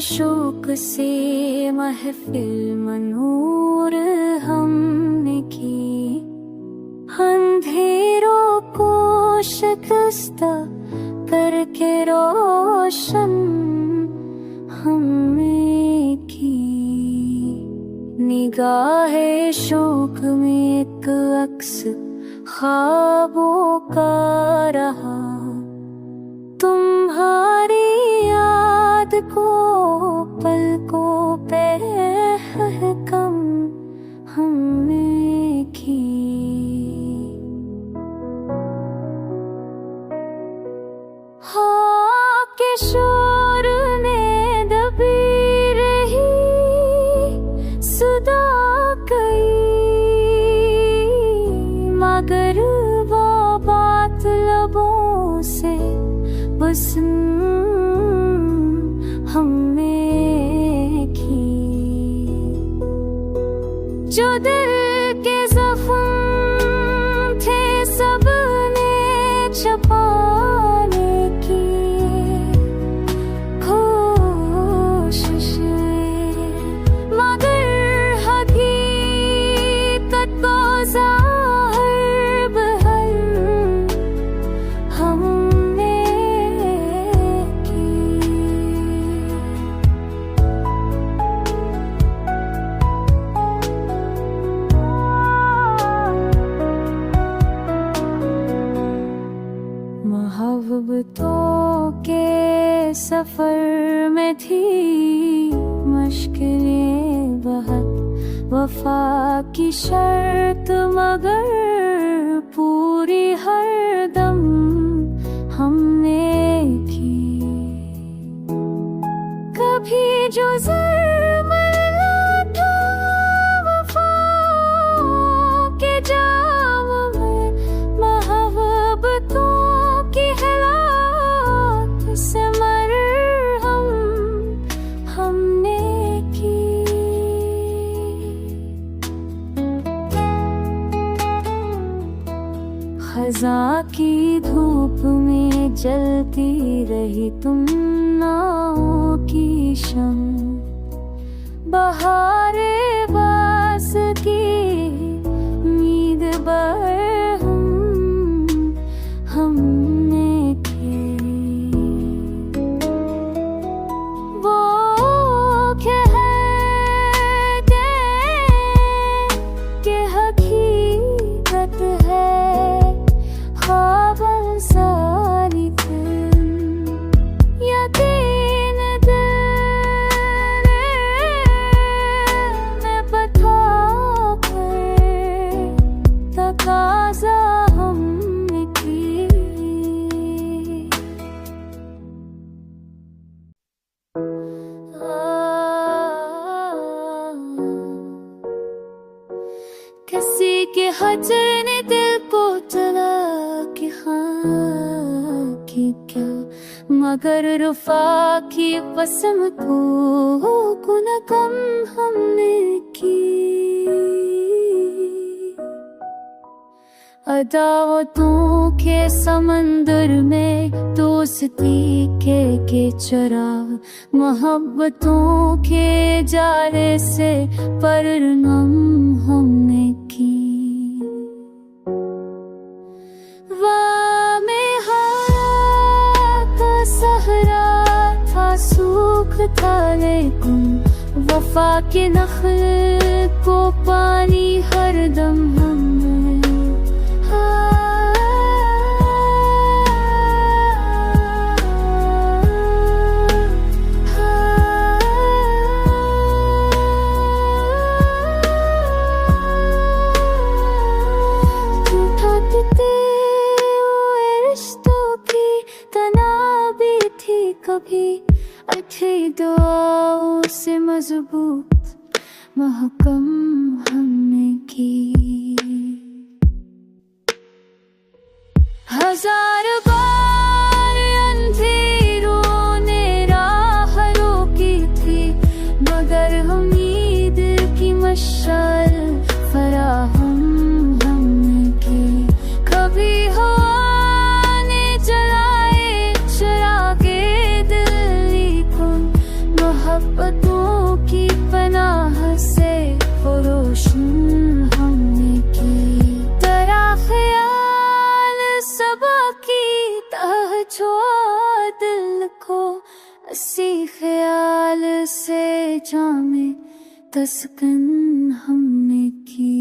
शौक से महफिल मनूर हमने की, अंधेरों को शिकस्त करके रोशन हमने की। निगाहे शौक में एक अक्स ख्वाबों का रहा, तुम्हारी याद को पलकों पे कम हमने की। हाँ के शोर में दबी रही सुदा कई, मगर वो बात लबों से बस हमने की। जो दिल के जख्म थे सबने छुपाने की कोशिश, मगर हकीकत को ज़ाहिर बहर हमने की। मोहब्बतों के सफर में थी मुश्किलें बहुत, वफा की शर्त मगर पूरी हर दम हमने की। कभी जो ज़र्म था वफाओं के जाम में, मोहब्बतों की हालात से मरहम हमने की। खज़ां की धूप में जलती रही तुम नाव की शम्म, बहारे बास की उम्मीद बरहम हमने की। वो कहते कि हकीकत है ख्वाब सारी फिल्म, यकीन दिल में बता कर तकाज़ा हमने की। किसी के हजर ने दिल को चला कि हाँ कि क्या, मगर रुफा की कसम को न कम हमने की। अदावतों के समंदर में दोस्ती के चराग, मोहब्बतों के जाले से परनम हमने की। वामे का सहरा था, सूख था लेकिन वफा के नखल को पानी हरदम हमने। कभी अच्छी दुआओं से मजबूत महकम हमने की। हजार बार अंधेरों ने राह रोकी थी, मगर उम्मीद की मशाल फराहम हमने की। कभी हवा ने जलाए चिरागे दिल को, हमने की। तेरा ख्याल सबा की तह छोड़ दिल को, इसी ख्याल से जामे तस्कन हमने की।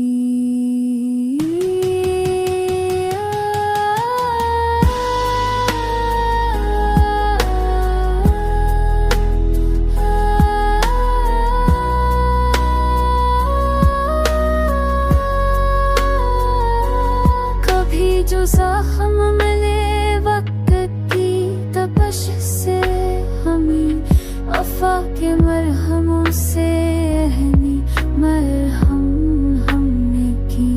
कभी जो ज़ख्म मिले वक्त की तपश से, हमें वफा के मरहमों से रहनी मरहम हमने की।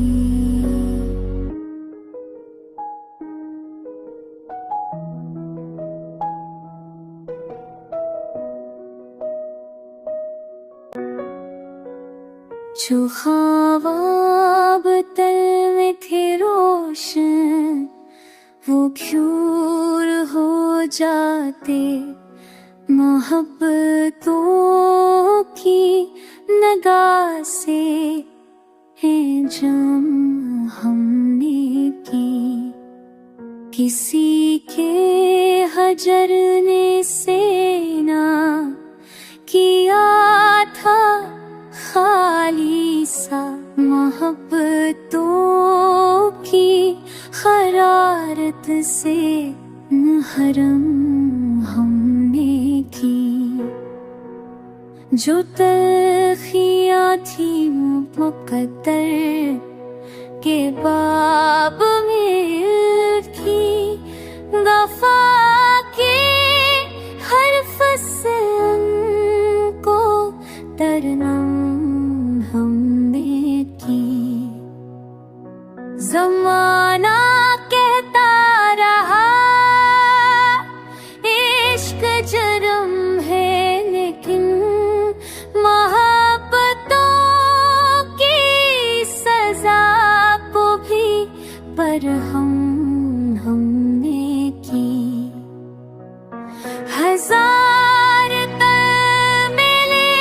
जो ख्वाब तल में थे रोशन, वो क्यूर हो जाते मोहब्बतों की नगाह से हैं जम हमने की। किसी के हजरने से ना किया था खाली सा, मोहब्बतों की खरारत से हरम हमने की। जो तलखियाँ थी मुकद्दर के बाब में थी, वफा के हर फसल को तरनम हमने की। ज़माना कहता रहा इश्क जरम है, लेकिन मोहब्बतों की सजा को भी बरहम हमने की। हजार कल मिले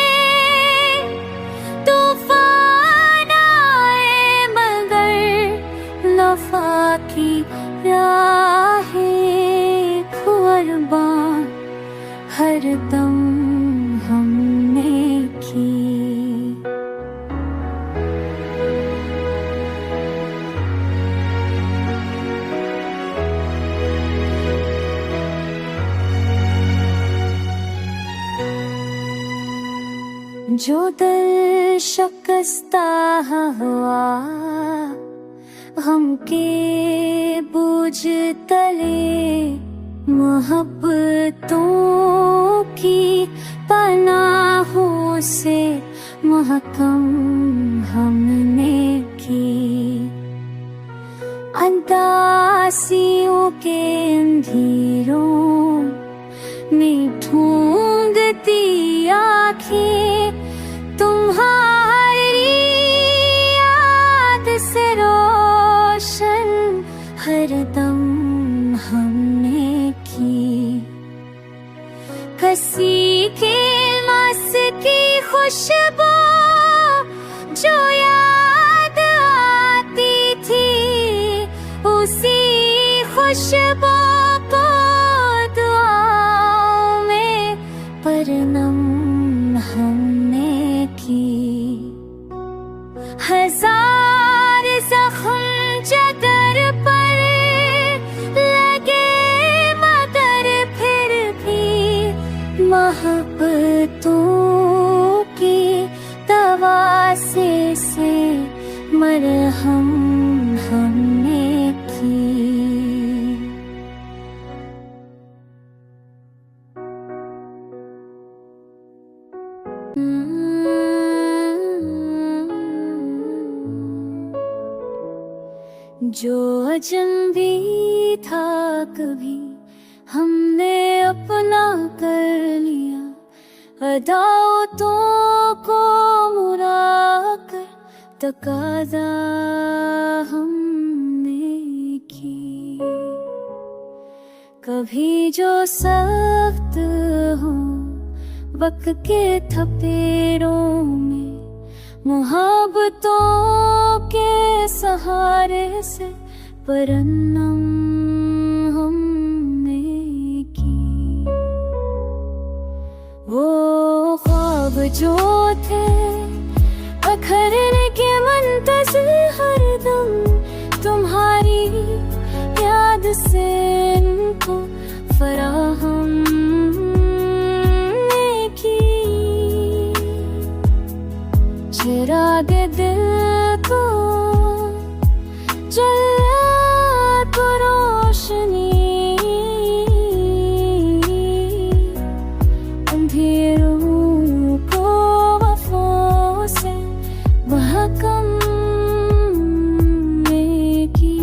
तूफान आए, मगर वफा की राहें कुर्बान हर दम हमने की। जो दिल शिकस्ता हुआ गम के बोझ तले, मोहब्बतों की पनाहों से महकम हमने की। अंदासियों के अंधेरों में ढूंढती आँखें तुम्हारी याद से रोशन हर दम हमने की। किसी के मस की खुशबू जो याद आती थी, उसी खुशबू को दुआओं में परनम हमने की। हजार जख्म जगर पर लगे, मगर फिर भी मोहब्बतों की दवा से मरहम हमने की। जो अजनबी था कभी हमने अपना कर लिया, अदावतों को मुरा कर तकाज़ा हमने की। कभी जो सख्त हो वक्त के थपेड़ों में, मोहब्बतों के सहारे से परन्नम हमने की। वो ख्वाब जो थे अखरने के मुंतज़िर हरदम, तुम्हारी याद से इनको फराहम की। चिराग दिल को जला तो रोशनी, अंधेरों को वफ़ों से महकम ने की।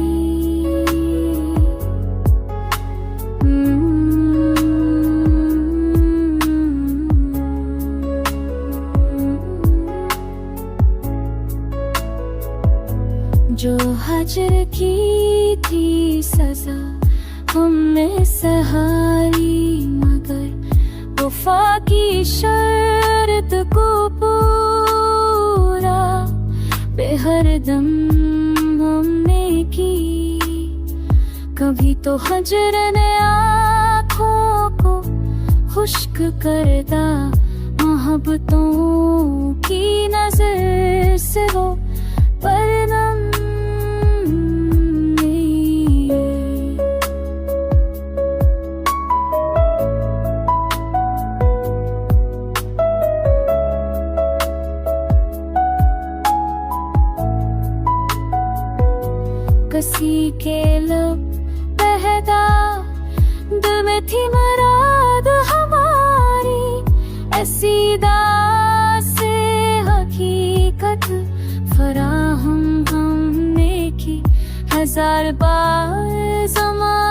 जो हजर की थी सजा हमने सहारी, मगर वफा की शर्त को पूरा बेहरदम हमने की। कभी तो हजर ने आँखों को खुश्क करता, मोहब्बतों की नजर से हो परनम कसी के लब बहता, दिल में थी मुराद हमारी, ऐसी दासे हकीकत फराहम हमने की। हजार बार ज़माने